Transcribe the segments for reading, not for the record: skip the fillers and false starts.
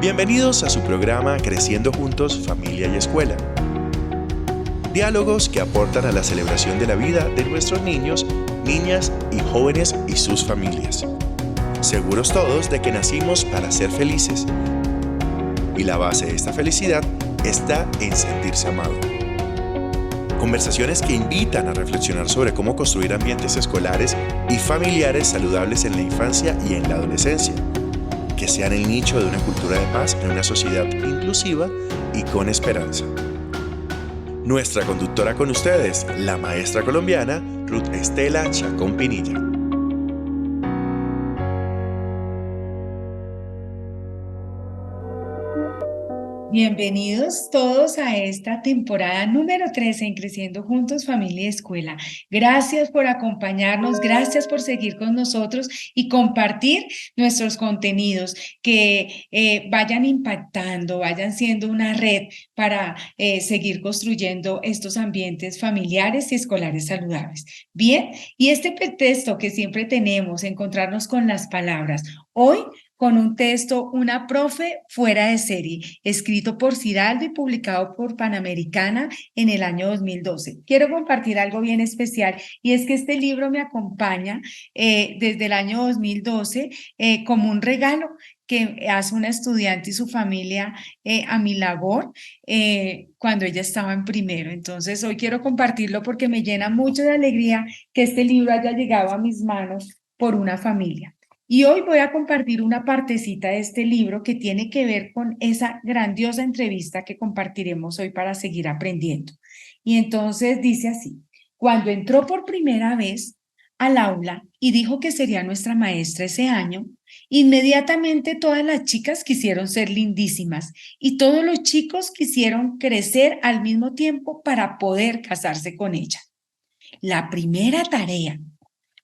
Bienvenidos a su programa Creciendo Juntos, Familia y Escuela. Diálogos que aportan a la celebración de la vida de nuestros niños, niñas y jóvenes y sus familias. Seguros todos de que nacimos para ser felices. Y la base de esta felicidad está en sentirse amado. Conversaciones que invitan a reflexionar sobre cómo construir ambientes escolares y familiares saludables en la infancia y en la adolescencia, que sean el nicho de una cultura de paz en una sociedad inclusiva y con esperanza. Nuestra conductora con ustedes, la maestra colombiana Ruth Estela Chacón Pinilla. Bienvenidos todos a esta temporada número 13 en Creciendo Juntos, Familia y Escuela. Gracias por acompañarnos, gracias por seguir con nosotros y compartir nuestros contenidos, que vayan impactando, vayan siendo una red para seguir construyendo estos ambientes familiares y escolares saludables. Bien, y este pretexto que siempre tenemos, encontrarnos con las palabras. Hoy con un texto, Una profe fuera de serie, escrito por Ciraldo y publicado por Panamericana en el año 2012. Quiero compartir algo bien especial y es que este libro me acompaña desde el año 2012 como un regalo que hace una estudiante y su familia a mi labor cuando ella estaba en primero. Entonces hoy quiero compartirlo porque me llena mucho de alegría que este libro haya llegado a mis manos por una familia. Y hoy voy a compartir una partecita de este libro que tiene que ver con esa grandiosa entrevista que compartiremos hoy para seguir aprendiendo. Y entonces dice así: cuando entró por primera vez al aula y dijo que sería nuestra maestra ese año, inmediatamente todas las chicas quisieron ser lindísimas y todos los chicos quisieron crecer al mismo tiempo para poder casarse con ella. La primera tarea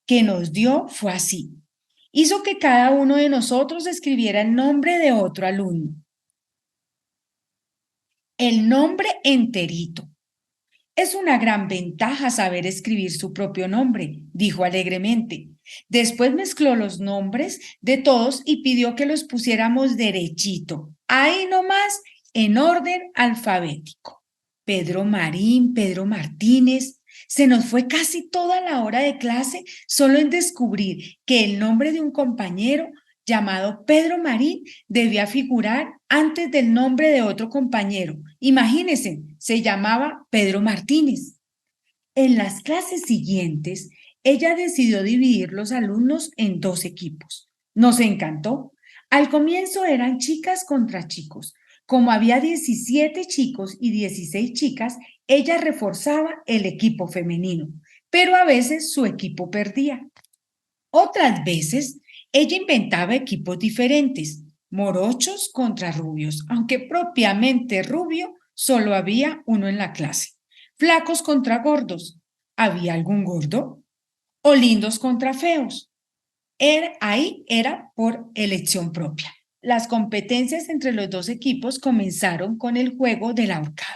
que nos dio fue así: hizo que cada uno de nosotros escribiera el nombre de otro alumno. El nombre enterito. Es una gran ventaja saber escribir su propio nombre, dijo alegremente. Después mezcló los nombres de todos y pidió que los pusiéramos derechito, ahí nomás, en orden alfabético. Pedro Marín, Pedro Martínez. Se nos fue casi toda la hora de clase solo en descubrir que el nombre de un compañero llamado Pedro Marín debía figurar antes del nombre de otro compañero. Imagínense, se llamaba Pedro Martínez. En las clases siguientes, ella decidió dividir los alumnos en dos equipos. Nos encantó. Al comienzo eran chicas contra chicos. Como había 17 chicos y 16 chicas, ella reforzaba el equipo femenino, pero a veces su equipo perdía. Otras veces, ella inventaba equipos diferentes, morochos contra rubios, aunque propiamente rubio solo había uno en la clase. Flacos contra gordos, ¿había algún gordo? O lindos contra feos. Ahí era por elección propia. Las competencias entre los dos equipos comenzaron con el juego del ahorcado.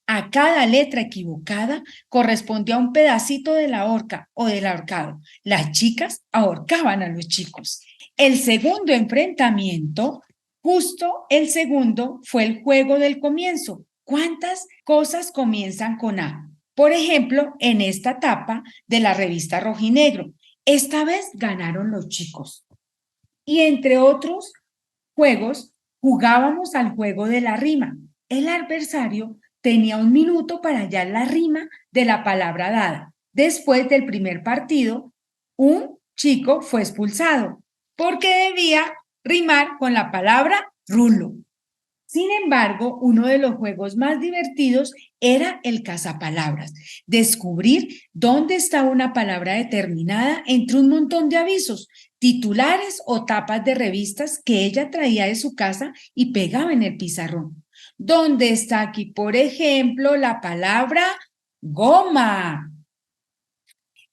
A cada letra equivocada correspondía un pedacito de la horca o del ahorcado. Las chicas ahorcaban a los chicos. El segundo enfrentamiento, justo el segundo, fue el juego del comienzo. ¿Cuántas cosas comienzan con A? Por ejemplo, en esta etapa de la revista Rojinegro. Esta vez ganaron los chicos. Y entre otros juegos, jugábamos al juego de la rima. El adversario tenía 1 minuto para hallar la rima de la palabra dada. Después del primer partido, un chico fue expulsado porque debía rimar con la palabra rulo. Sin embargo, uno de los juegos más divertidos era el cazapalabras, descubrir dónde estaba una palabra determinada entre un montón de avisos, titulares o tapas de revistas que ella traía de su casa y pegaba en el pizarrón. ¿Dónde está aquí, por ejemplo, la palabra goma?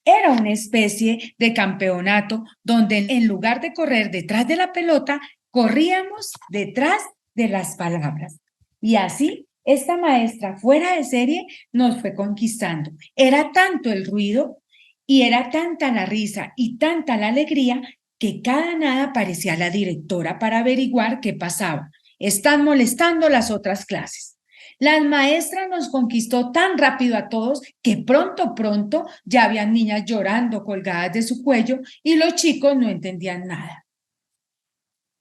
Era una especie de campeonato donde en lugar de correr detrás de la pelota, corríamos detrás de las palabras. Y así, esta maestra fuera de serie nos fue conquistando. Era tanto el ruido y era tanta la risa y tanta la alegría que cada nada parecía la directora para averiguar qué pasaba. Están molestando las otras clases. Las maestras nos conquistó tan rápido a todos que pronto ya habían niñas llorando colgadas de su cuello y los chicos no entendían nada.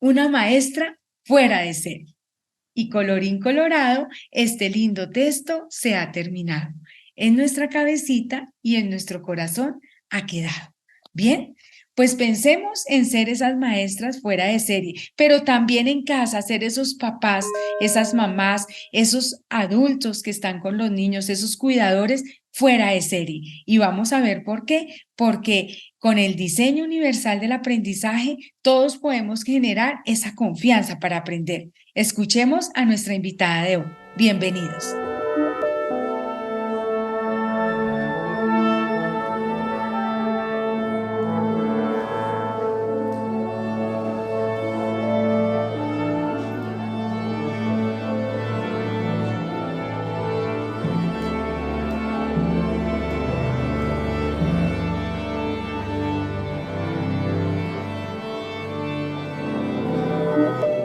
Una maestra fuera de serie. Y colorín colorado, este lindo texto se ha terminado. En nuestra cabecita y en nuestro corazón ha quedado. Bien, pues pensemos en ser esas maestras fuera de serie, pero también en casa, ser esos papás, esas mamás, esos adultos que están con los niños, esos cuidadores fuera de serie. Y vamos a ver por qué. Porque con el diseño universal del aprendizaje, todos podemos generar esa confianza para aprender. Escuchemos a nuestra invitada de hoy. Bienvenidos.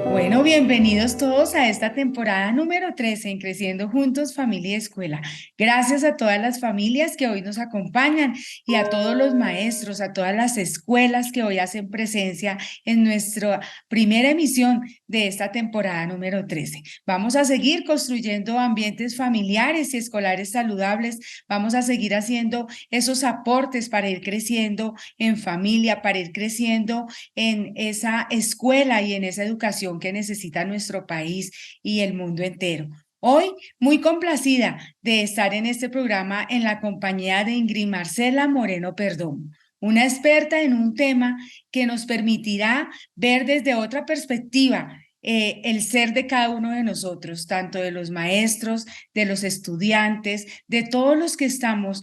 Bueno, bienvenidos todos a esta temporada número 13 en Creciendo Juntos, Familia y Escuela. Gracias a todas las familias que hoy nos acompañan y a todos los maestros, a todas las escuelas que hoy hacen presencia en nuestra primera emisión de esta temporada número 13. Vamos a seguir construyendo ambientes familiares y escolares saludables. Vamos a seguir haciendo esos aportes para ir creciendo en familia, para ir creciendo en esa escuela y en esa educación que necesita nuestro país y el mundo entero. Hoy, muy complacida de estar en este programa en la compañía de Ingrid Marcela Moreno Perdomo, una experta en un tema que nos permitirá ver desde otra perspectiva el ser de cada uno de nosotros, tanto de los maestros, de los estudiantes, de todos los que estamos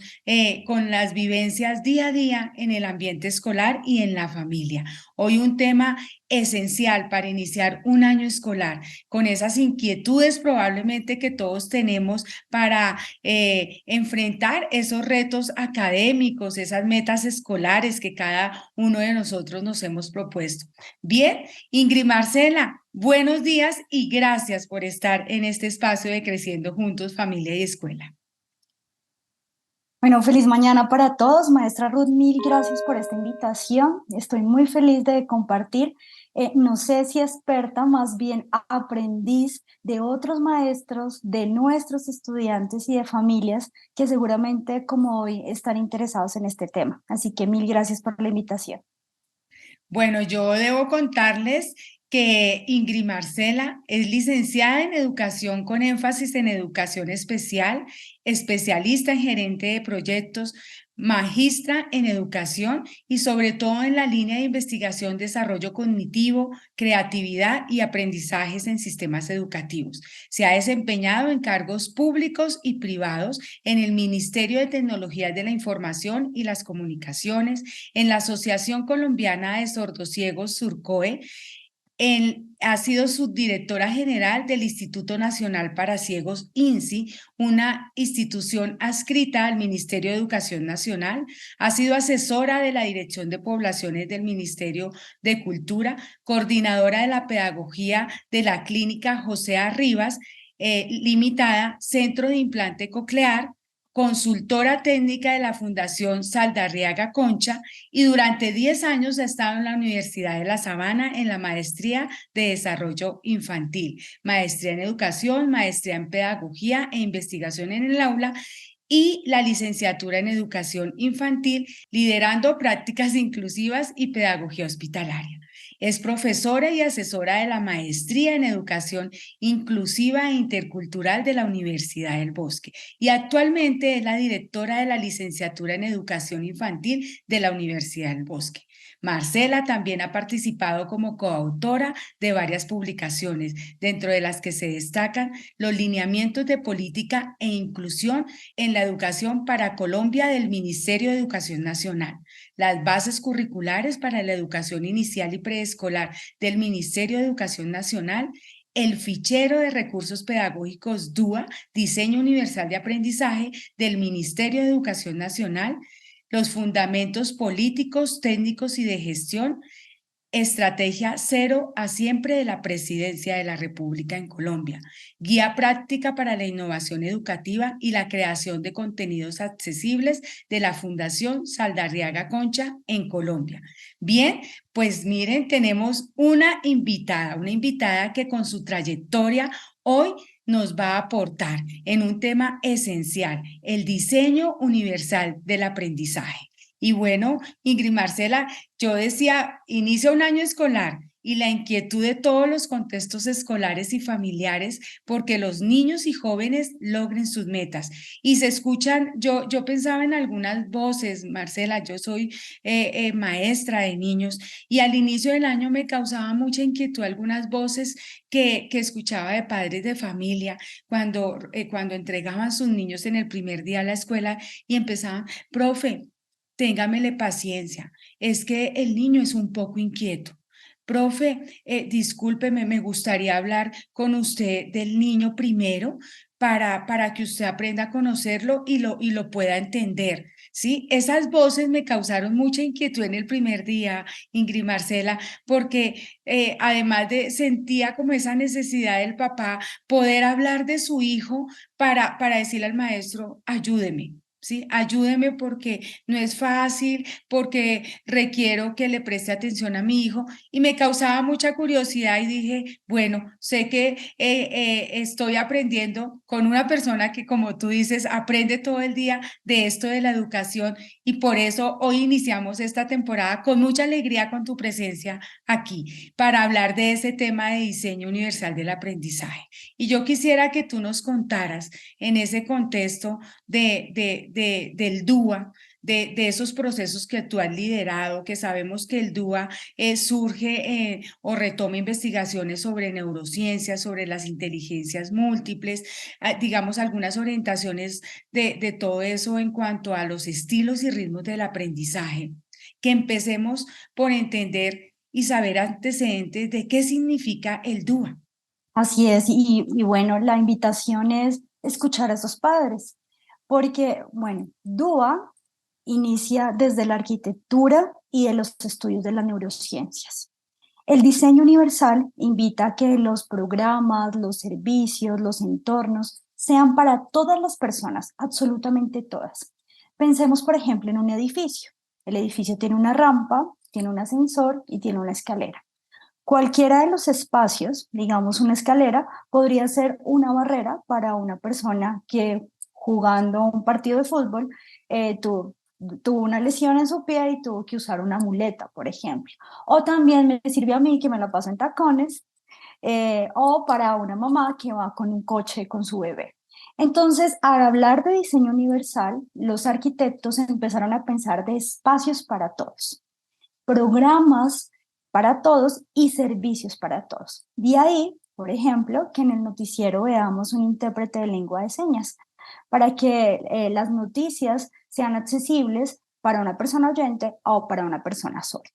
con las vivencias día a día en el ambiente escolar y en la familia. Hoy un tema esencial para iniciar un año escolar, con esas inquietudes probablemente que todos tenemos para enfrentar esos retos académicos, esas metas escolares que cada uno de nosotros nos hemos propuesto. Bien, Ingrid Marcela, buenos días y gracias por estar en este espacio de Creciendo Juntos, Familia y Escuela. Bueno, feliz mañana para todos. Maestra Ruth, mil gracias por esta invitación. Estoy muy feliz de compartir. No sé si experta, más bien aprendiz de otros maestros, de nuestros estudiantes y de familias que seguramente como hoy están interesados en este tema. Así que mil gracias por la invitación. Bueno, yo debo contarles que Ingrid Marcela es licenciada en educación con énfasis en educación especial, especialista en gerente de proyectos, magistra en educación y sobre todo en la línea de investigación, desarrollo cognitivo, creatividad y aprendizajes en sistemas educativos. Se ha desempeñado en cargos públicos y privados en el Ministerio de Tecnologías de la Información y las Comunicaciones, en la Asociación Colombiana de Sordociegos Surcoe. Ha sido subdirectora general del Instituto Nacional para Ciegos, INSI, una institución adscrita al Ministerio de Educación Nacional. Ha sido asesora de la Dirección de Poblaciones del Ministerio de Cultura, coordinadora de la pedagogía de la Clínica José Arribas, Limitada, Centro de Implante Coclear, consultora técnica de la Fundación Saldarriaga Concha y durante 10 años ha estado en la Universidad de La Sabana en la maestría de desarrollo infantil, maestría en educación, maestría en pedagogía e investigación en el aula y la licenciatura en educación infantil, liderando prácticas inclusivas y pedagogía hospitalaria. Es profesora y asesora de la maestría en educación inclusiva e intercultural de la Universidad del Bosque y actualmente es la directora de la licenciatura en educación infantil de la Universidad del Bosque. Marcela también ha participado como coautora de varias publicaciones, dentro de las que se destacan los lineamientos de política e inclusión en la educación para Colombia del Ministerio de Educación Nacional, las bases curriculares para la educación inicial y preescolar del Ministerio de Educación Nacional, el fichero de recursos pedagógicos DUA, Diseño Universal de Aprendizaje del Ministerio de Educación Nacional, los fundamentos políticos, técnicos y de gestión, Estrategia Cero a Siempre de la Presidencia de la República en Colombia, guía práctica para la innovación educativa y la creación de contenidos accesibles de la Fundación Saldarriaga Concha en Colombia. Bien, pues miren, tenemos una invitada que con su trayectoria hoy nos va a aportar en un tema esencial, el diseño universal del aprendizaje. Y bueno, Ingrid Marcela, yo decía, inicia un año escolar y la inquietud de todos los contextos escolares y familiares porque los niños y jóvenes logren sus metas. Y se escuchan, yo pensaba en algunas voces, Marcela, yo soy maestra de niños y al inicio del año me causaba mucha inquietud algunas voces que escuchaba de padres de familia cuando entregaban sus niños en el primer día a la escuela y empezaban, profe, téngamele paciencia, es que el niño es un poco inquieto. Profe, discúlpeme, me gustaría hablar con usted del niño primero para que usted aprenda a conocerlo y lo pueda entender, ¿sí? Esas voces me causaron mucha inquietud en el primer día, Ingrid Marcela, porque además de sentía como esa necesidad del papá poder hablar de su hijo para decirle al maestro, ayúdeme. Sí, ayúdeme porque no es fácil, porque requiero que le preste atención a mi hijo y me causaba mucha curiosidad y dije, bueno, sé que estoy aprendiendo con una persona que, como tú dices, aprende todo el día de esto de la educación y por eso hoy iniciamos esta temporada con mucha alegría con tu presencia aquí para hablar de ese tema de diseño universal del aprendizaje. Y yo quisiera que tú nos contaras en ese contexto del DUA, de esos procesos que tú has liderado, que sabemos que el DUA surge o retoma investigaciones sobre neurociencias, sobre las inteligencias múltiples, digamos algunas orientaciones de todo eso en cuanto a los estilos y ritmos del aprendizaje. Que empecemos por entender y saber antecedentes de qué significa el DUA. Así es, y bueno, la invitación es escuchar a esos padres, porque, bueno, DUA inicia desde la arquitectura y de los estudios de las neurociencias. El diseño universal invita a que los programas, los servicios, los entornos sean para todas las personas, absolutamente todas. Pensemos, por ejemplo, en un edificio. El edificio tiene una rampa, tiene un ascensor y tiene una escalera. Cualquiera de los espacios, digamos una escalera, podría ser una barrera para una persona que jugando un partido de fútbol tuvo una lesión en su pie y tuvo que usar una muleta, por ejemplo. O también me sirve a mí que me la paso en tacones, o para una mamá que va con un coche con su bebé. Entonces, al hablar de diseño universal, los arquitectos empezaron a pensar de espacios para todos, programas para todos y servicios para todos. De ahí, por ejemplo, que en el noticiero veamos un intérprete de lengua de señas para que las noticias sean accesibles para una persona oyente o para una persona sorda.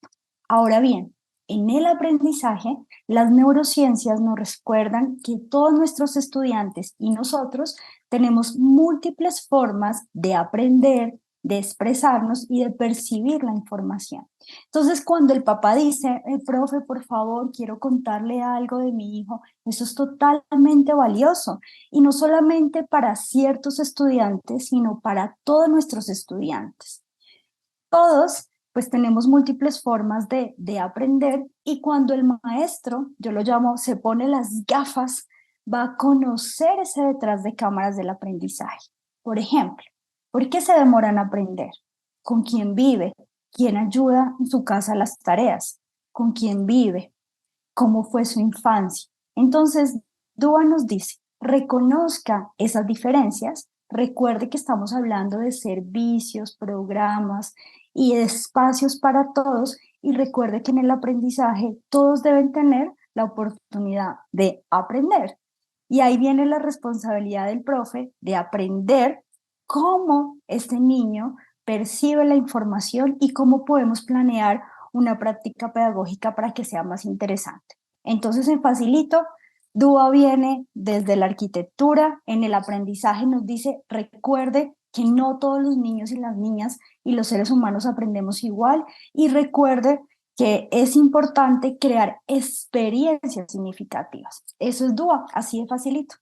Ahora bien, en el aprendizaje, las neurociencias nos recuerdan que todos nuestros estudiantes y nosotros tenemos múltiples formas de aprender, de expresarnos y de percibir la información. Entonces, cuando el papá dice, profe, por favor, quiero contarle algo de mi hijo, eso es totalmente valioso. Y no solamente para ciertos estudiantes, sino para todos nuestros estudiantes. Todos pues tenemos múltiples formas de aprender y cuando el maestro, yo lo llamo, se pone las gafas, va a conocer ese detrás de cámaras del aprendizaje. Por ejemplo, ¿por qué se demoran a aprender? ¿Con quién vive? ¿Quién ayuda en su casa a las tareas? ¿Con quién vive? ¿Cómo fue su infancia? Entonces, Dúa nos dice, reconozca esas diferencias, recuerde que estamos hablando de servicios, programas y espacios para todos y recuerde que en el aprendizaje todos deben tener la oportunidad de aprender. Y ahí viene la responsabilidad del profe de aprender cómo este niño percibe la información y cómo podemos planear una práctica pedagógica para que sea más interesante. Entonces, en Facilito, Dúa viene desde la arquitectura, en el aprendizaje nos dice, recuerde que no todos los niños y las niñas y los seres humanos aprendemos igual y recuerde que es importante crear experiencias significativas. Eso es DUA, así de facilito.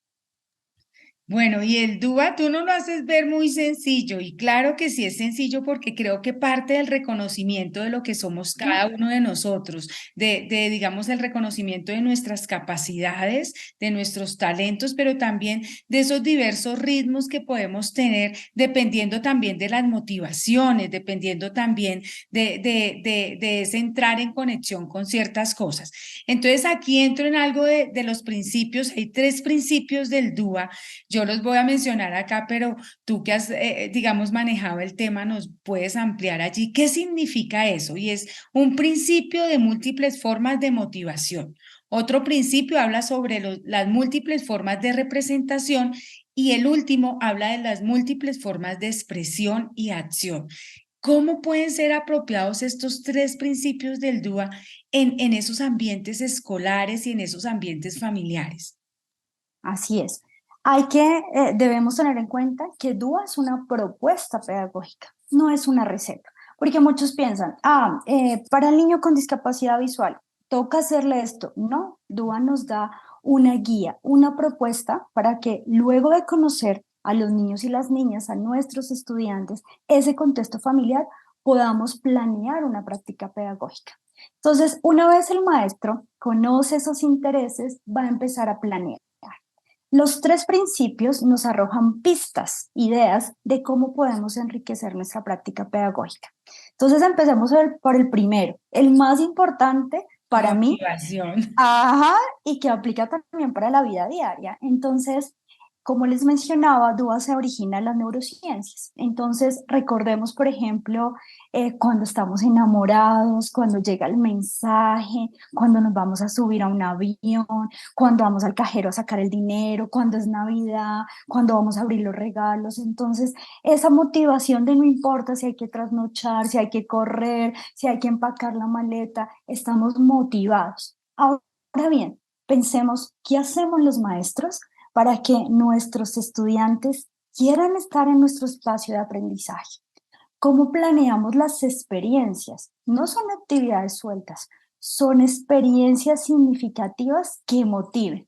Bueno, y el DUA tú no lo haces ver muy sencillo, y claro que sí es sencillo porque creo que parte del reconocimiento de lo que somos cada uno de nosotros, digamos, el reconocimiento de nuestras capacidades, de nuestros talentos, pero también de esos diversos ritmos que podemos tener, dependiendo también de las motivaciones, dependiendo también de ese entrar en conexión con ciertas cosas. Entonces aquí entro en algo de los principios, hay 3 principios del DUA. Yo los voy a mencionar acá, pero tú que has, digamos, manejado el tema, nos puedes ampliar allí. ¿Qué significa eso? Y es un principio de múltiples formas de motivación. Otro principio habla sobre las múltiples formas de representación y el último habla de las múltiples formas de expresión y acción. ¿Cómo pueden ser apropiados estos 3 principios del DUA en esos ambientes escolares y en esos ambientes familiares? Así es. Debemos tener en cuenta que DUA es una propuesta pedagógica, no es una receta, porque muchos piensan, para el niño con discapacidad visual, toca hacerle esto. No, DUA nos da una guía, una propuesta para que luego de conocer a los niños y las niñas, a nuestros estudiantes, ese contexto familiar, podamos planear una práctica pedagógica. Entonces, una vez el maestro conoce esos intereses, va a empezar a planear. Los 3 principios nos arrojan pistas, ideas de cómo podemos enriquecer nuestra práctica pedagógica. Entonces empecemos por el primero, el más importante para mí, Motivación. y que aplica también para la vida diaria. Entonces, como les mencionaba, DUA se origina en las neurociencias. Entonces, recordemos, por ejemplo, cuando estamos enamorados, cuando llega el mensaje, cuando nos vamos a subir a un avión, cuando vamos al cajero a sacar el dinero, cuando es Navidad, cuando vamos a abrir los regalos. Entonces, esa motivación de no importa si hay que trasnochar, si hay que correr, si hay que empacar la maleta, estamos motivados. Ahora bien, pensemos, ¿qué hacemos los maestros para que nuestros estudiantes quieran estar en nuestro espacio de aprendizaje? ¿Cómo planeamos las experiencias? No son actividades sueltas, son experiencias significativas que motiven.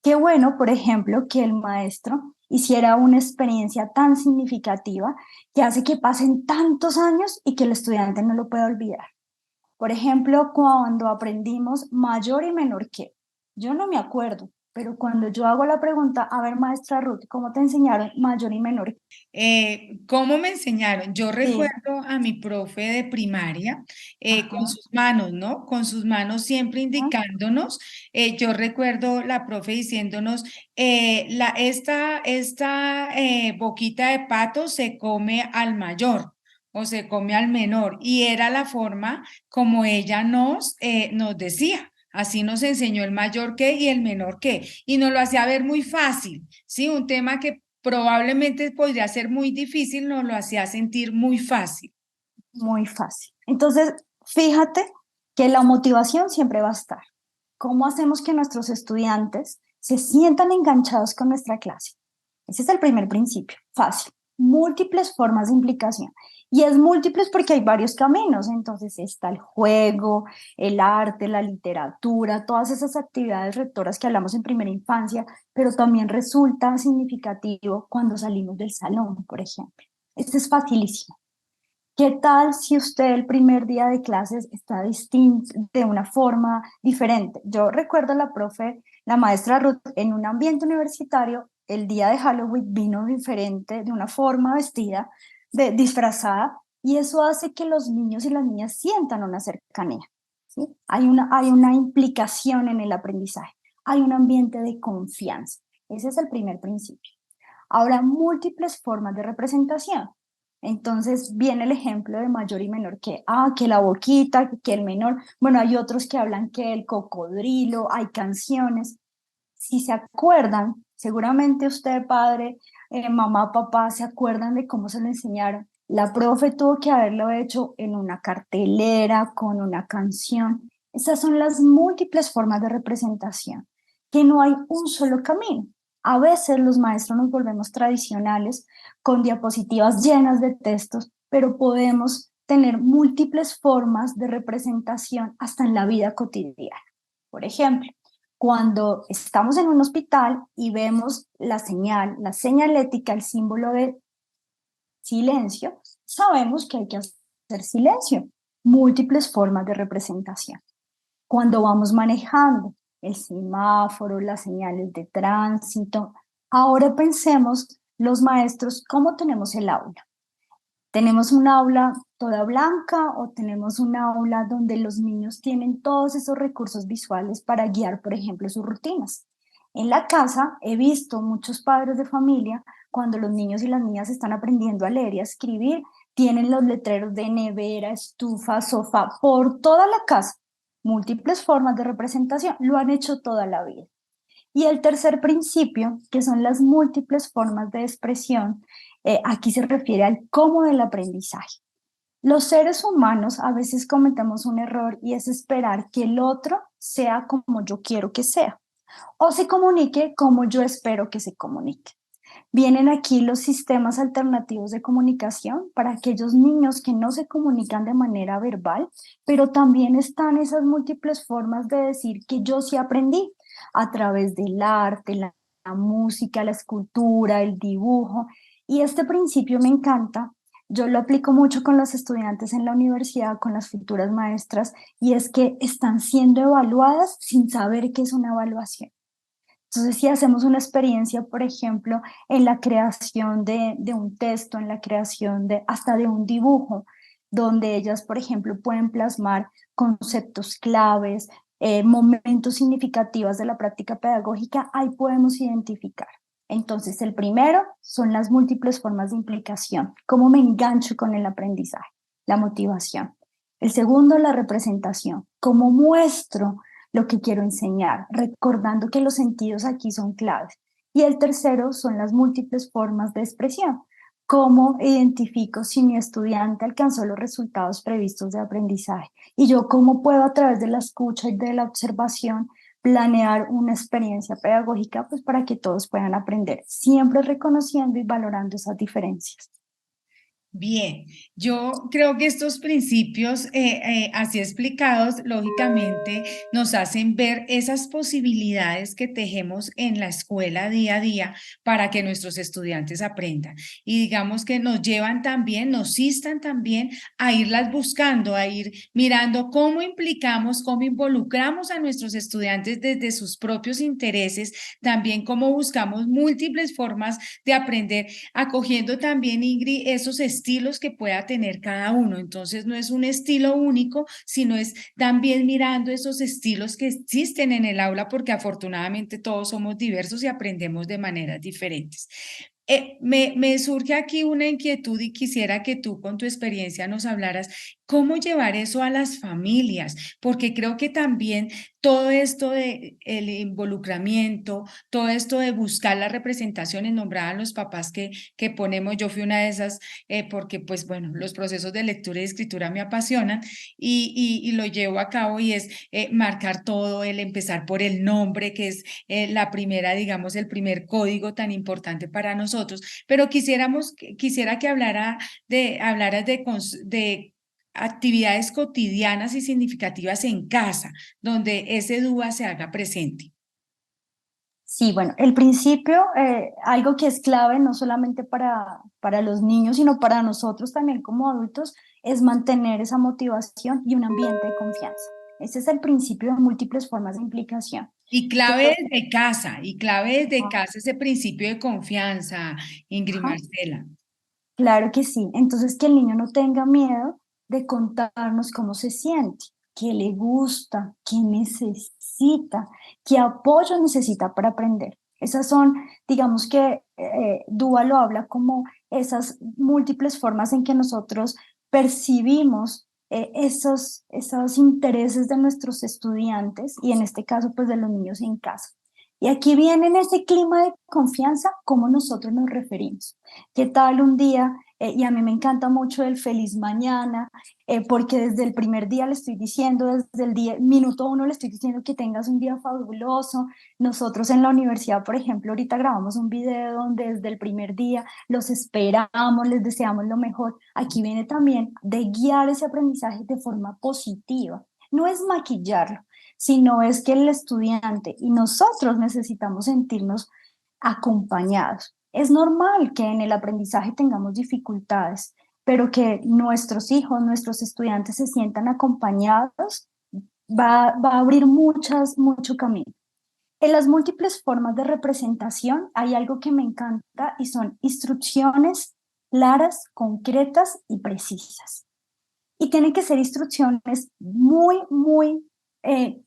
Qué bueno, por ejemplo, que el maestro hiciera una experiencia tan significativa que hace que pasen tantos años y que el estudiante no lo pueda olvidar. Por ejemplo, cuando aprendimos mayor y menor que, yo no me acuerdo, pero cuando yo hago la pregunta, a ver, maestra Ruth, ¿cómo te enseñaron mayor y menor? ¿Cómo me enseñaron? Yo Sí. recuerdo a mi profe de primaria con Ajá. sus manos, ¿no? Con sus manos siempre indicándonos. Yo recuerdo la profe diciéndonos, esta boquita de pato se come al mayor o se come al menor. Y era la forma como ella nos decía. Así nos enseñó el mayor qué y el menor qué. Y nos lo hacía ver muy fácil, ¿sí? Un tema que probablemente podría ser muy difícil, nos lo hacía sentir muy fácil. Muy fácil. Entonces, fíjate que la motivación siempre va a estar. ¿Cómo hacemos que nuestros estudiantes se sientan enganchados con nuestra clase? Ese es el primer principio. Fácil. Múltiples formas de implicación. Y es múltiples porque hay varios caminos. Entonces está el juego, el arte, la literatura, todas esas actividades rectoras que hablamos en primera infancia, pero también resulta significativo cuando salimos del salón, por ejemplo. Este es facilísimo. ¿Qué tal si usted el primer día de clases está distinto, de una forma diferente? Yo recuerdo la profe, la maestra Ruth, en un ambiente universitario, el día de Halloween vino diferente, de una forma vestida, disfrazada, y eso hace que los niños y las niñas sientan una cercanía, ¿sí? Hay una implicación en el aprendizaje, hay un ambiente de confianza. Ese es el primer principio. Ahora, múltiples formas de representación. Entonces viene el ejemplo de mayor y menor que la boquita, que el menor. Bueno, hay otros que hablan que el cocodrilo, hay canciones. Si se acuerdan, seguramente usted, padre, mamá, papá, se acuerdan de cómo se lo enseñaron. La profe tuvo que haberlo hecho en una cartelera, con una canción. Esas son las múltiples formas de representación, que no hay un solo camino. A veces los maestros nos volvemos tradicionales con diapositivas llenas de textos, pero podemos tener múltiples formas de representación hasta en la vida cotidiana. Por ejemplo, cuando estamos en un hospital y vemos la señalética, el símbolo de silencio, sabemos que hay que hacer silencio. Múltiples formas de representación. Cuando vamos manejando el semáforo, las señales de tránsito, ahora pensemos los maestros cómo tenemos el aula. ¿Tenemos un aula toda blanca o tenemos un aula donde los niños tienen todos esos recursos visuales para guiar, por ejemplo, sus rutinas? En la casa he visto muchos padres de familia, cuando los niños y las niñas están aprendiendo a leer y a escribir, tienen los letreros de nevera, estufa, sofá, por toda la casa. Múltiples formas de representación, lo han hecho toda la vida. Y el tercer principio, que son las múltiples formas de expresión, aquí se refiere al cómo del aprendizaje. Los seres humanos a veces cometemos un error y es esperar que el otro sea como yo quiero que sea o se comunique como yo espero que se comunique. Vienen aquí los sistemas alternativos de comunicación para aquellos niños que no se comunican de manera verbal, pero también están esas múltiples formas de decir que yo sí aprendí a través del arte, la música, la escultura, el dibujo. Y este principio me encanta. Yo lo aplico mucho con los estudiantes en la universidad, con las futuras maestras, y es que están siendo evaluadas sin saber qué es una evaluación. Entonces, si hacemos una experiencia, por ejemplo, en la creación de un texto, en la creación hasta de un dibujo, donde ellas, por ejemplo, pueden plasmar conceptos claves, momentos significativos de la práctica pedagógica, ahí podemos identificar. Entonces, el primero son las múltiples formas de implicación, cómo me engancho con el aprendizaje, la motivación. El segundo, la representación, cómo muestro lo que quiero enseñar, recordando que los sentidos aquí son claves. Y el tercero son las múltiples formas de expresión. ¿Cómo identifico si mi estudiante alcanzó los resultados previstos de aprendizaje? Y yo cómo puedo a través de la escucha y de la observación planear una experiencia pedagógica pues para que todos puedan aprender, siempre reconociendo y valorando esas diferencias. Bien, yo creo que estos principios, así explicados, lógicamente nos hacen ver esas posibilidades que tejemos en la escuela día a día para que nuestros estudiantes aprendan. Y digamos que nos llevan también, nos instan también a irlas buscando, a ir mirando cómo implicamos, cómo involucramos a nuestros estudiantes desde sus propios intereses, también cómo buscamos múltiples formas de aprender, acogiendo también, Ingrid, esos estilos que pueda tener cada uno. Entonces, no es un estilo único, sino es también mirando esos estilos que existen en el aula, porque afortunadamente todos somos diversos y aprendemos de maneras diferentes. Me surge aquí una inquietud y quisiera que tú con tu experiencia nos hablaras cómo llevar eso a las familias, porque creo que también todo esto de el involucramiento, todo esto de buscar las representaciones, nombraban los papás que ponemos, yo fui una de esas, porque pues bueno, los procesos de lectura y escritura me apasionan y lo llevo a cabo y es marcar todo, el empezar por el nombre, que es la primera, digamos, el primer código tan importante para nosotros, pero quisiera que hablaras de actividades cotidianas y significativas en casa, donde ese DUA se haga presente. Sí, bueno, el principio, algo que es clave no solamente para los niños, sino para nosotros también como adultos, es mantener esa motivación y un ambiente de confianza. Ese es el principio de múltiples formas de implicación. Y clave desde casa ese principio de confianza, Ingrid Ajá. Marcela. Claro que sí. Entonces, que el niño no tenga miedo de contarnos cómo se siente, qué le gusta, qué necesita, qué apoyo necesita para aprender. Esas son, digamos que Dúa lo habla como esas múltiples formas en que nosotros percibimos esos intereses de nuestros estudiantes y en este caso, pues de los niños en casa. Y aquí viene en ese clima de confianza cómo nosotros nos referimos. ¿Qué tal un día Y a mí me encanta mucho el feliz mañana, porque desde el primer día le estoy diciendo, desde el día, minuto uno le estoy diciendo que tengas un día fabuloso. Nosotros en la universidad, por ejemplo, ahorita grabamos un video donde desde el primer día los esperamos, les deseamos lo mejor. Aquí viene también de guiar ese aprendizaje de forma positiva. No es maquillarlo, sino es que el estudiante y nosotros necesitamos sentirnos acompañados. Es normal que en el aprendizaje tengamos dificultades, pero que nuestros hijos, nuestros estudiantes se sientan acompañados, va a abrir mucho camino. En las múltiples formas de representación hay algo que me encanta y son instrucciones claras, concretas y precisas. Y tienen que ser instrucciones muy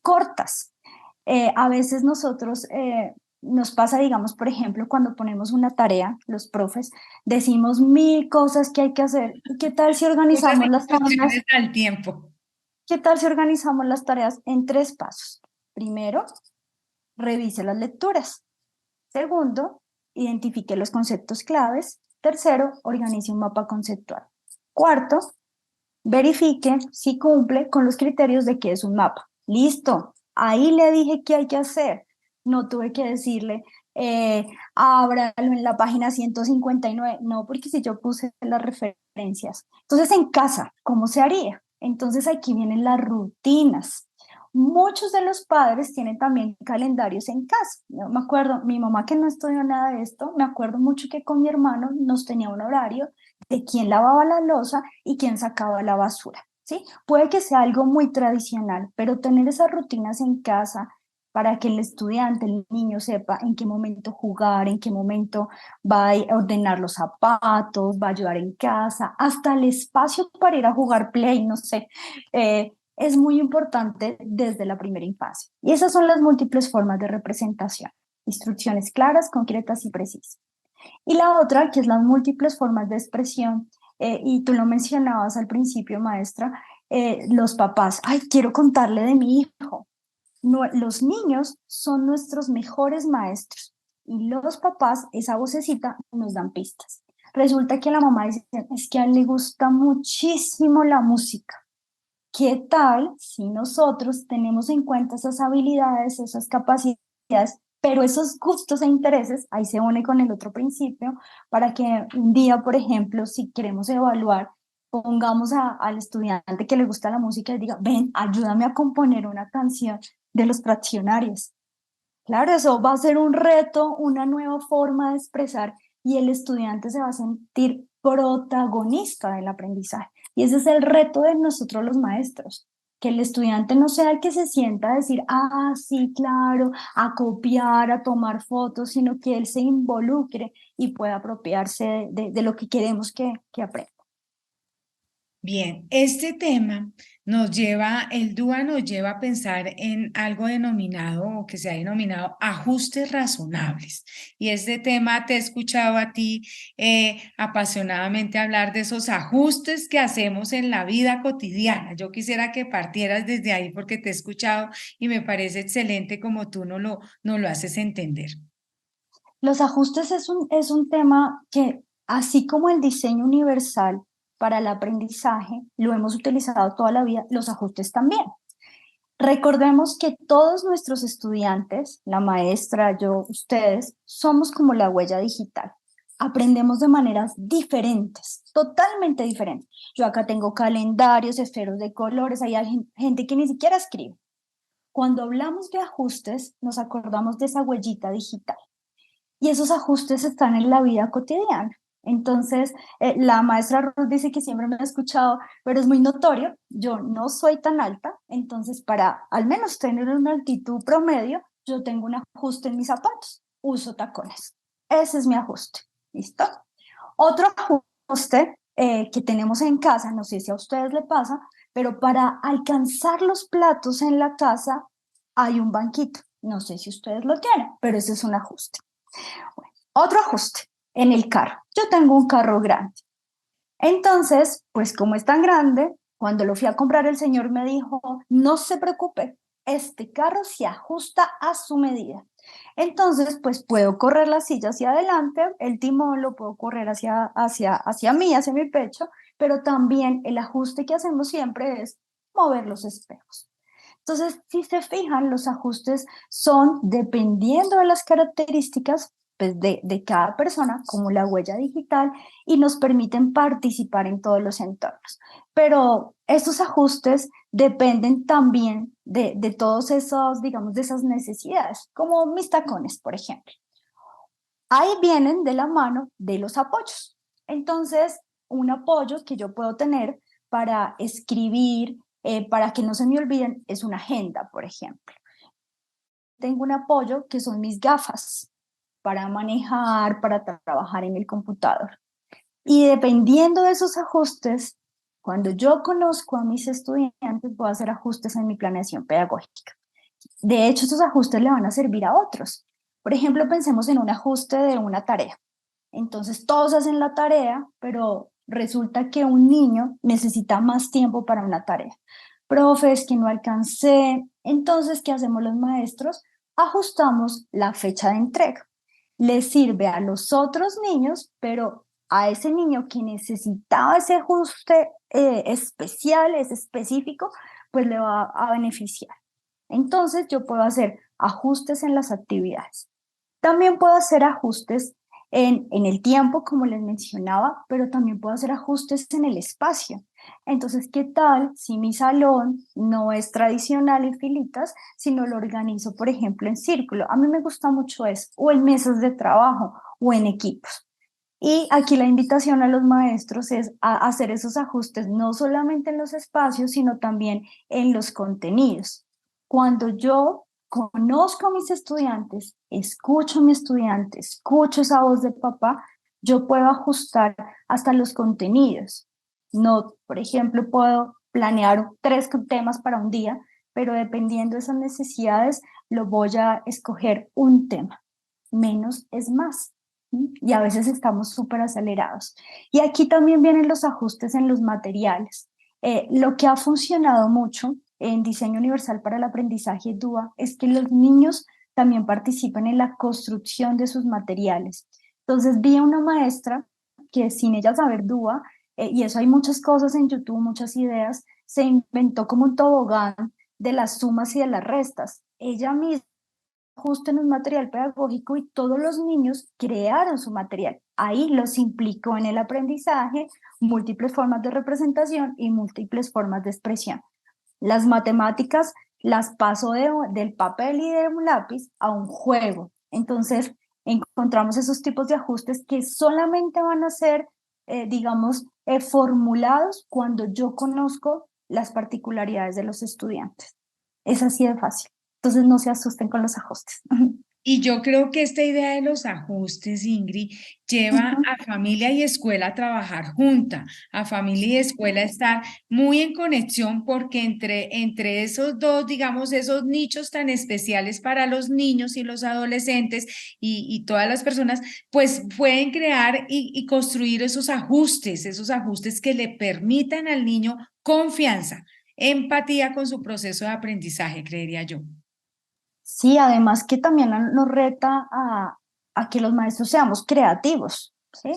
cortas. A veces nosotros nos pasa, digamos, por ejemplo, cuando ponemos una tarea, los profes, decimos mil cosas que hay que hacer. ¿Y qué tal si Muchas organizamos las tareas? instrucciones al tiempo. ¿Qué tal si organizamos las tareas en 3 pasos? Primero, revise las lecturas. Segundo, identifique los conceptos claves. Tercero, organice un mapa conceptual. Cuarto, verifique si cumple con los criterios de qué es un mapa. Listo, ahí le dije qué hay que hacer. No tuve que decirle, ábralo en la página 159. No, porque si yo puse las referencias. Entonces, en casa, ¿cómo se haría? Entonces, aquí vienen las rutinas. Muchos de los padres tienen también calendarios en casa. Yo me acuerdo, mi mamá que no estudió nada de esto, me acuerdo mucho que con mi hermano nos tenía un horario de quién lavaba la loza y quién sacaba la basura, ¿sí? Puede que sea algo muy tradicional, pero tener esas rutinas en casa para que el estudiante, el niño sepa en qué momento jugar, en qué momento va a ordenar los zapatos, va a ayudar en casa, hasta el espacio para ir a jugar play, no sé, es muy importante desde la primera infancia. Y esas son las múltiples formas de representación, instrucciones claras, concretas y precisas. Y la otra, que es las múltiples formas de expresión, y tú lo mencionabas al principio, maestra, los papás, ay, quiero contarle de mi hijo. No, los niños son nuestros mejores maestros y los papás, esa vocecita, nos dan pistas. Resulta que la mamá dice, es que a él le gusta muchísimo la música. ¿Qué tal si nosotros tenemos en cuenta esas habilidades, esas capacidades, pero esos gustos e intereses, ahí se une con el otro principio, para que un día, por ejemplo, si queremos evaluar, pongamos al estudiante que le gusta la música y diga, ven, ayúdame a componer una canción de los fraccionarios. Claro, eso va a ser un reto, una nueva forma de expresar y el estudiante se va a sentir protagonista del aprendizaje. Y ese es el reto de nosotros los maestros, que el estudiante no sea el que se sienta a decir, ah, sí, claro, a copiar, a tomar fotos, sino que él se involucre y pueda apropiarse de lo que queremos que aprenda. Bien, este tema nos lleva, el DUA nos lleva a pensar en algo denominado o que se ha denominado ajustes razonables. Y este tema te he escuchado a ti apasionadamente hablar de esos ajustes que hacemos en la vida cotidiana. Yo quisiera que partieras desde ahí porque te he escuchado y me parece excelente como tú nos lo haces entender. Los ajustes es un tema que, así como el diseño universal para el aprendizaje, lo hemos utilizado toda la vida, los ajustes también. Recordemos que todos nuestros estudiantes, la maestra, yo, ustedes, somos como la huella digital. Aprendemos de maneras diferentes, totalmente diferentes. Yo acá tengo calendarios, esferos de colores, hay gente que ni siquiera escribe. Cuando hablamos de ajustes, nos acordamos de esa huellita digital. Y esos ajustes están en la vida cotidiana. Entonces, la maestra Ruth dice que siempre me ha escuchado, pero es muy notorio, yo no soy tan alta, entonces para al menos tener una altitud promedio, yo tengo un ajuste en mis zapatos, uso tacones. Ese es mi ajuste, ¿listo? Otro ajuste que tenemos en casa, no sé si a ustedes le pasa, pero para alcanzar los platos en la casa hay un banquito. No sé si ustedes lo tienen, pero ese es un ajuste. Bueno, otro ajuste en el carro. Yo tengo un carro grande. Entonces, pues como es tan grande, cuando lo fui a comprar el señor me dijo, no se preocupe, este carro se ajusta a su medida. Entonces, pues puedo correr la silla hacia adelante, el timón lo puedo correr hacia mí, hacia mi pecho, pero también el ajuste que hacemos siempre es mover los espejos. Entonces, si se fijan, los ajustes son dependiendo de las características pues, de cada persona, como la huella digital, y nos permiten participar en todos los entornos. Pero estos ajustes dependen también de todos esos, digamos, de esas necesidades, como mis tacones, por ejemplo. Ahí vienen de la mano de los apoyos. Entonces, un apoyo que yo puedo tener para escribir, para que no se me olviden, es una agenda, por ejemplo. Tengo un apoyo que son mis gafas para manejar, para trabajar en el computador. Y dependiendo de esos ajustes, cuando yo conozco a mis estudiantes, puedo hacer ajustes en mi planeación pedagógica. De hecho, esos ajustes le van a servir a otros. Por ejemplo, pensemos en un ajuste de una tarea. Entonces, todos hacen la tarea, pero resulta que un niño necesita más tiempo para una tarea. Profe, es que no alcancé. Entonces, ¿qué hacemos los maestros? Ajustamos la fecha de entrega. Le sirve a los otros niños, pero a ese niño que necesitaba ese ajuste especial, es específico, pues le va a beneficiar. Entonces, yo puedo hacer ajustes en las actividades. También puedo hacer ajustes en el tiempo, como les mencionaba, pero también puedo hacer ajustes en el espacio. Entonces, ¿qué tal si mi salón no es tradicional en filitas, sino lo organizo, por ejemplo, en círculo? A mí me gusta mucho eso, o en mesas de trabajo, o en equipos. Y aquí la invitación a los maestros es a hacer esos ajustes no solamente en los espacios, sino también en los contenidos. Cuando yo conozco a mis estudiantes, escucho a mi estudiante, escucho esa voz de papá, yo puedo ajustar hasta los contenidos. No, por ejemplo, puedo planear 3 temas para un día, pero dependiendo de esas necesidades, lo voy a escoger un tema. Menos es más. Y a veces estamos súper acelerados. Y aquí también vienen los ajustes en los materiales. Lo que ha funcionado mucho en Diseño Universal para el Aprendizaje DUA es que los niños también participan en la construcción de sus materiales. Entonces vi a una maestra que sin ella saber DUA, y eso hay muchas cosas en YouTube, muchas ideas, se inventó como un tobogán de las sumas y de las restas. Ella misma justo en un material pedagógico y todos los niños crearon su material. Ahí los implicó en el aprendizaje, múltiples formas de representación y múltiples formas de expresión. Las matemáticas las paso del papel y de un lápiz a un juego. Entonces, encontramos esos tipos de ajustes que solamente van a ser, digamos, formulados cuando yo conozco las particularidades de los estudiantes. Es así de fácil. Entonces, no se asusten con los ajustes. Y yo creo que esta idea de los ajustes, Ingrid, lleva a familia y escuela a trabajar junta, a familia y escuela a estar muy en conexión porque entre esos dos, digamos, esos nichos tan especiales para los niños y los adolescentes y todas las personas, pues pueden crear y construir esos ajustes que le permitan al niño confianza, empatía con su proceso de aprendizaje, creería yo. Sí, además que también nos reta a que los maestros seamos creativos, ¿sí?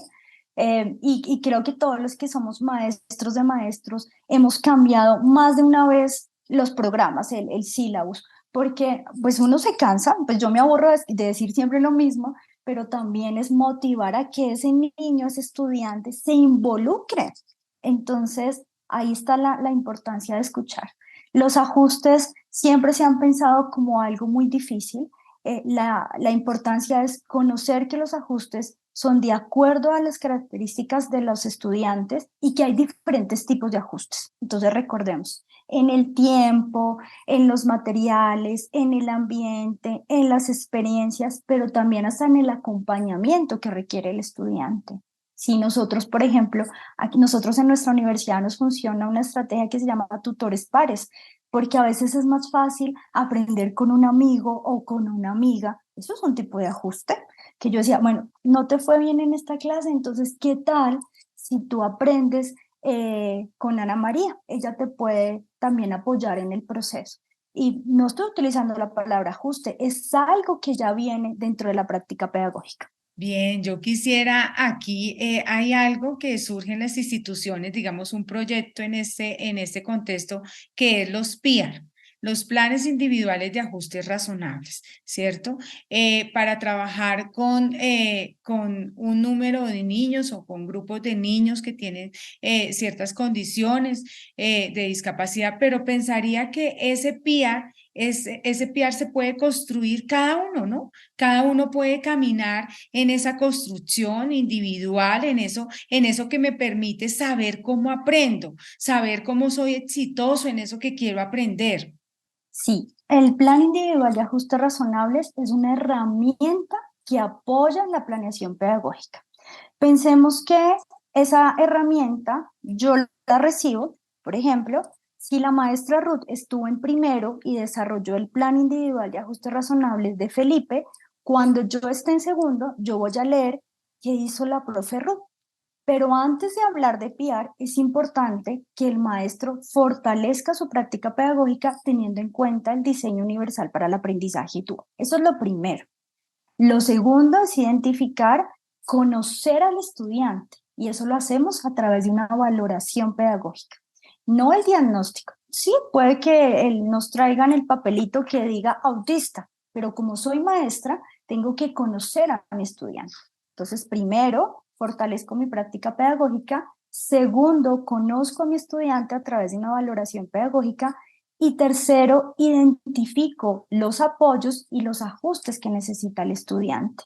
Y creo que todos los que somos maestros de maestros hemos cambiado más de una vez los programas, el sílabus, porque pues uno se cansa, pues yo me aburro de decir siempre lo mismo, pero también es motivar a que ese niño, ese estudiante se involucre. Entonces, ahí está la importancia de escuchar. Los ajustes siempre se han pensado como algo muy difícil. La importancia es conocer que los ajustes son de acuerdo a las características de los estudiantes y que hay diferentes tipos de ajustes. Entonces recordemos, en el tiempo, en los materiales, en el ambiente, en las experiencias, pero también hasta en el acompañamiento que requiere el estudiante. Si nosotros, por ejemplo, aquí nosotros en nuestra universidad nos funciona una estrategia que se llama tutores pares, porque a veces es más fácil aprender con un amigo o con una amiga. Eso es un tipo de ajuste que yo decía, bueno, no te fue bien en esta clase, entonces, ¿qué tal si tú aprendes con Ana María? Ella te puede también apoyar en el proceso. Y no estoy utilizando la palabra ajuste, es algo que ya viene dentro de la práctica pedagógica. Bien, yo quisiera aquí, hay algo que surge en las instituciones, digamos un proyecto en este contexto, que es los PIAR, los planes individuales de ajustes razonables, ¿cierto? Para trabajar con un número de niños o con grupos de niños que tienen ciertas condiciones de discapacidad, pero pensaría que ese PIAR, ese PIAR se puede construir cada uno, ¿no? Cada uno puede caminar en esa construcción individual, en eso que me permite saber cómo aprendo, saber cómo soy exitoso en eso que quiero aprender. Sí, el plan individual de ajustes razonables es una herramienta que apoya la planeación pedagógica. Pensemos que esa herramienta yo la recibo, por ejemplo, si la maestra Ruth estuvo en primero y desarrolló el plan individual de ajustes razonables de Felipe, cuando yo esté en segundo, yo voy a leer qué hizo la profe Ruth. Pero antes de hablar de PIAR, es importante que el maestro fortalezca su práctica pedagógica teniendo en cuenta el diseño universal para el aprendizaje y tú. Eso es lo primero. Lo segundo es identificar, conocer al estudiante, y eso lo hacemos a través de una valoración pedagógica, no el diagnóstico. Sí, puede que nos traigan el papelito que diga autista, pero como soy maestra, tengo que conocer a mi estudiante. Entonces, primero, fortalezco mi práctica pedagógica. Segundo, conozco a mi estudiante a través de una valoración pedagógica. Y tercero, identifico los apoyos y los ajustes que necesita el estudiante.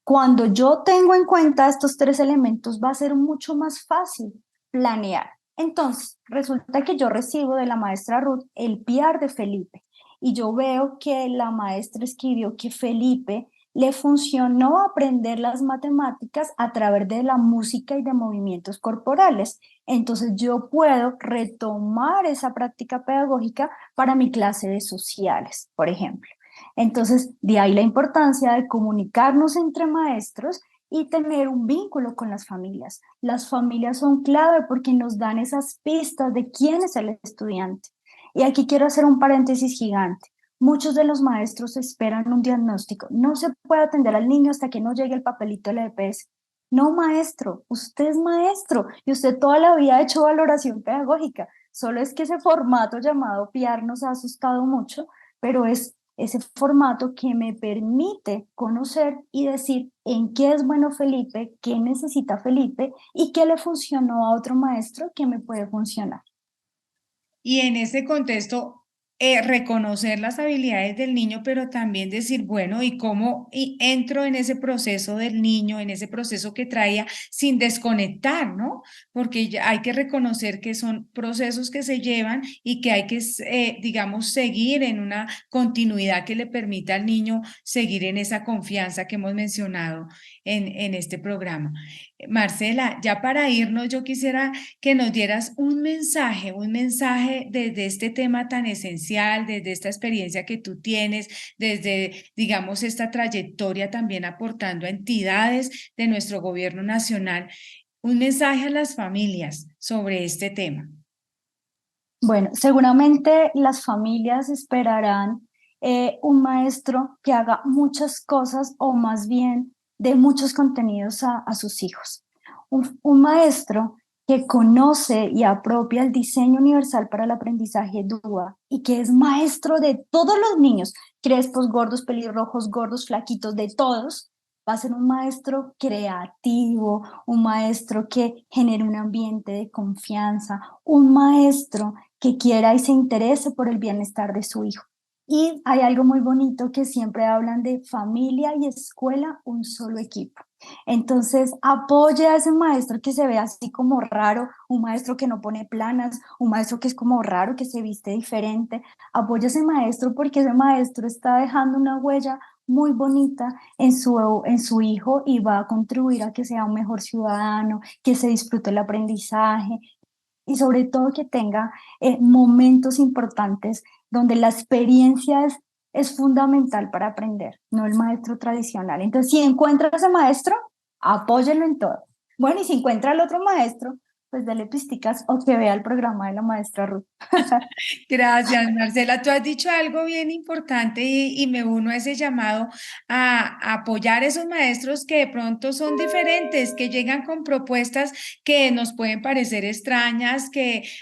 Cuando yo tengo en cuenta estos tres elementos, va a ser mucho más fácil planear. Entonces, resulta que yo recibo de la maestra Ruth el PIAR de Felipe y yo veo que la maestra escribió que Felipe le funcionó aprender las matemáticas a través de la música y de movimientos corporales. Entonces yo puedo retomar esa práctica pedagógica para mi clase de sociales, por ejemplo. Entonces, de ahí la importancia de comunicarnos entre maestros y tener un vínculo con las familias. Las familias son clave porque nos dan esas pistas de quién es el estudiante. Y aquí quiero hacer un paréntesis gigante. Muchos de los maestros esperan un diagnóstico. No se puede atender al niño hasta que no llegue el papelito de la EPS. No, maestro, usted es maestro y usted toda la vida ha hecho valoración pedagógica. Solo es que ese formato llamado PIAR nos ha asustado mucho, pero es ese formato que me permite conocer y decir en qué es bueno Felipe, qué necesita Felipe y qué le funcionó a otro maestro que me puede funcionar. Y en ese contexto, reconocer las habilidades del niño, pero también decir, bueno, ¿y cómo entro en ese proceso del niño, en ese proceso que traía sin desconectar, ¿no? Porque hay que reconocer que son procesos que se llevan y que hay que, digamos, seguir en una continuidad que le permita al niño seguir en esa confianza que hemos mencionado en este programa. Marcela, ya para irnos, yo quisiera que nos dieras un mensaje desde este tema tan esencial, desde esta experiencia que tú tienes, desde, digamos, esta trayectoria también aportando a entidades de nuestro gobierno nacional, un mensaje a las familias sobre este tema. Bueno, seguramente las familias esperarán un maestro que haga muchas cosas o más bien de muchos contenidos a sus hijos. Un maestro que conoce y apropia el diseño universal para el aprendizaje DUA y que es maestro de todos los niños, crespos, gordos, pelirrojos, gordos, flaquitos, de todos, va a ser un maestro creativo, un maestro que genere un ambiente de confianza, un maestro que quiera y se interese por el bienestar de su hijo. Y hay algo muy bonito que siempre hablan de familia y escuela, un solo equipo. Entonces, apoya a ese maestro que se ve así como raro, un maestro que no pone planas, un maestro que es como raro, que se viste diferente. Apoya a ese maestro porque ese maestro está dejando una huella muy bonita en su hijo y va a contribuir a que sea un mejor ciudadano, que se disfrute el aprendizaje y sobre todo que tenga momentos importantes donde la experiencia es fundamental para aprender, no el maestro tradicional. Entonces, si encuentra a ese maestro, apóyelo en todo. Bueno, y si encuentra al otro maestro, pues dele pisticas o que vea el programa de la maestra Ruth. Gracias, Marcela. Tú has dicho algo bien importante y me uno a ese llamado a apoyar a esos maestros que de pronto son diferentes, que llegan con propuestas que nos pueden parecer extrañas,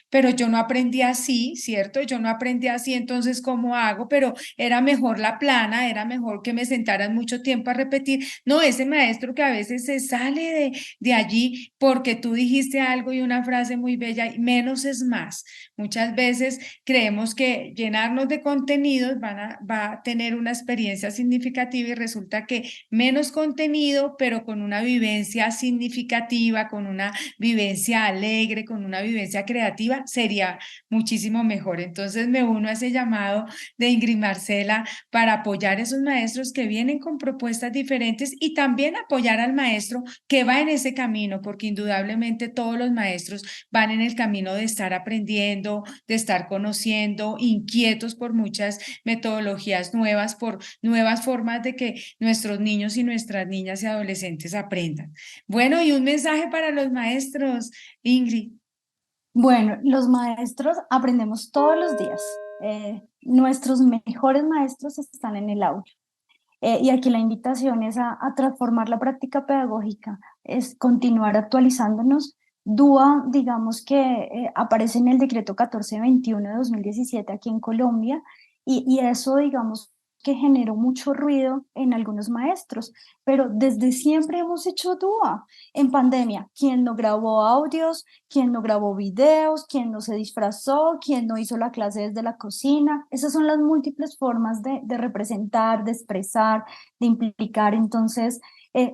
pero yo no aprendí así, ¿cierto? Yo no aprendí así, entonces, ¿cómo hago? Pero era mejor la plana, era mejor que me sentaran mucho tiempo a repetir. No, ese maestro que a veces se sale de allí porque tú dijiste algo y una frase muy bella, y menos es más. Muchas veces creemos que llenarnos de contenidos va a tener una experiencia significativa y resulta que menos contenido, pero con una vivencia significativa, con una vivencia alegre, con una vivencia creativa, sería muchísimo mejor. Entonces me uno a ese llamado de Ingrid Marcela para apoyar a esos maestros que vienen con propuestas diferentes y también apoyar al maestro que va en ese camino, porque indudablemente todos los maestros van en el camino de estar aprendiendo, de estar conociendo, inquietos por muchas metodologías nuevas, por nuevas formas de que nuestros niños y nuestras niñas y adolescentes aprendan. Bueno, y un mensaje para los maestros, Ingrid. Bueno, los maestros aprendemos todos los días. Nuestros mejores maestros están en el aula. Y aquí la invitación es a transformar la práctica pedagógica, es continuar actualizándonos. DUA, digamos que aparece en el decreto 1421 de 2017 aquí en Colombia, y eso, digamos, que generó mucho ruido en algunos maestros, pero desde siempre hemos hecho DUA. En pandemia, ¿quién no grabó audios? ¿Quién no grabó videos? ¿Quién no se disfrazó? ¿Quién no hizo la clase desde la cocina? Esas son las múltiples formas de representar, de expresar, de implicar. Entonces,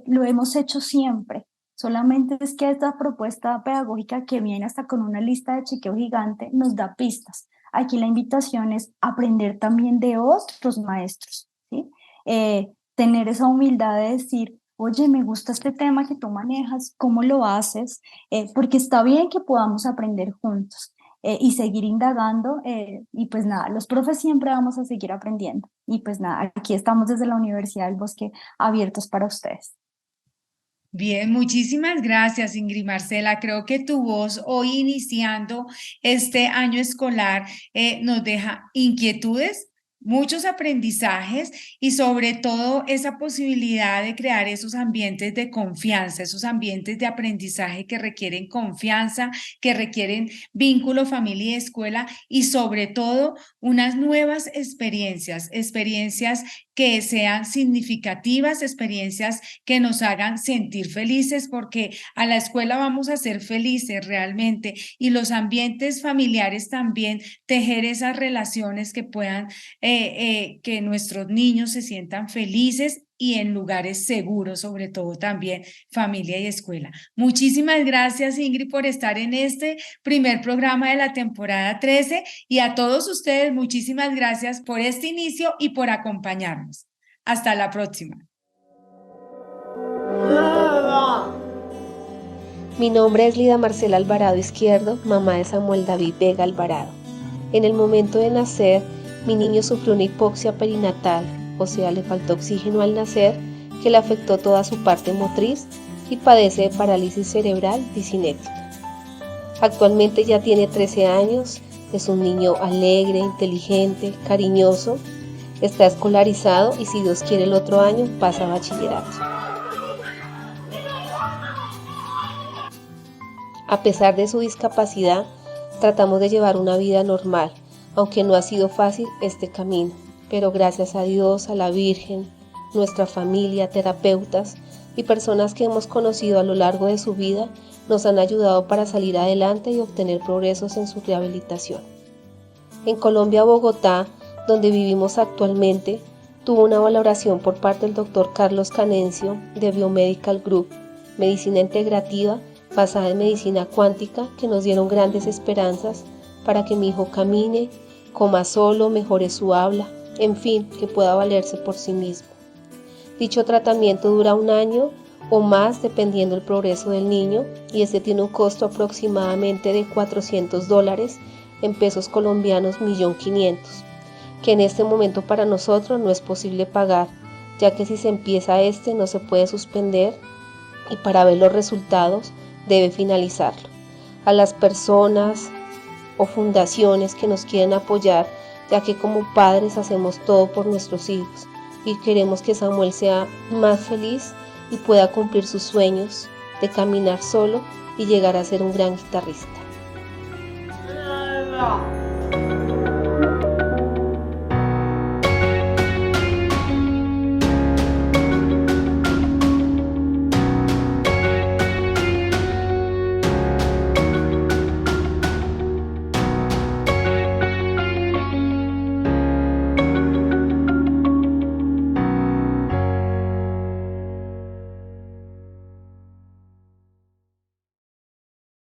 lo hemos hecho siempre. Solamente es que esta propuesta pedagógica que viene hasta con una lista de chequeo gigante nos da pistas. Aquí la invitación es aprender también de otros maestros, ¿sí? Tener esa humildad de decir, oye, me gusta este tema que tú manejas, ¿cómo lo haces? Porque está bien que podamos aprender juntos y seguir indagando. Y pues nada, los profes siempre vamos a seguir aprendiendo. Y pues nada, aquí estamos desde la Universidad del Bosque abiertos para ustedes. Bien, muchísimas gracias, Ingrid Marcela. Creo que tu voz hoy iniciando este año escolar nos deja inquietudes, muchos aprendizajes y sobre todo esa posibilidad de crear esos ambientes de confianza, esos ambientes de aprendizaje que requieren confianza, que requieren vínculo familia y escuela y sobre todo unas nuevas experiencias, experiencias que sean significativas, experiencias que nos hagan sentir felices, porque a la escuela vamos a ser felices realmente y los ambientes familiares también, tejer esas relaciones que puedan, que nuestros niños se sientan felices y en lugares seguros, sobre todo también familia y escuela. Muchísimas gracias, Ingrid, por estar en este primer programa de la temporada 13 y a todos ustedes, muchísimas gracias por este inicio y por acompañarnos. Hasta la próxima. Mi nombre es Lida Marcela Alvarado Izquierdo, mamá de Samuel David Vega Alvarado. En el momento de nacer, mi niño sufrió una hipoxia perinatal, o sea, le faltó oxígeno al nacer, que le afectó toda su parte motriz y padece de parálisis cerebral disinética. Actualmente ya tiene 13 años, es un niño alegre, inteligente, cariñoso, está escolarizado y si Dios quiere el otro año pasa a bachillerato. A pesar de su discapacidad, tratamos de llevar una vida normal, aunque no ha sido fácil este camino, pero gracias a Dios, a la Virgen, nuestra familia, terapeutas y personas que hemos conocido a lo largo de su vida, nos han ayudado para salir adelante y obtener progresos en su rehabilitación. En Colombia, Bogotá, donde vivimos actualmente, tuvo una valoración por parte del Dr. Carlos Canencio de Biomedical Group, Medicina Integrativa, basada en medicina cuántica, que nos dieron grandes esperanzas para que mi hijo camine, coma solo, mejore su habla, en fin, que pueda valerse por sí mismo. Dicho tratamiento dura 1 año o más dependiendo del progreso del niño y este tiene un costo aproximadamente de $400 en pesos colombianos 1.500.000, que en este momento para nosotros no es posible pagar, ya que si se empieza este no se puede suspender y para ver los resultados debe finalizarlo. a las personas o fundaciones que nos quieren apoyar, ya que como padres hacemos todo por nuestros hijos y queremos que Samuel sea más feliz y pueda cumplir sus sueños de caminar solo y llegar a ser un gran guitarrista.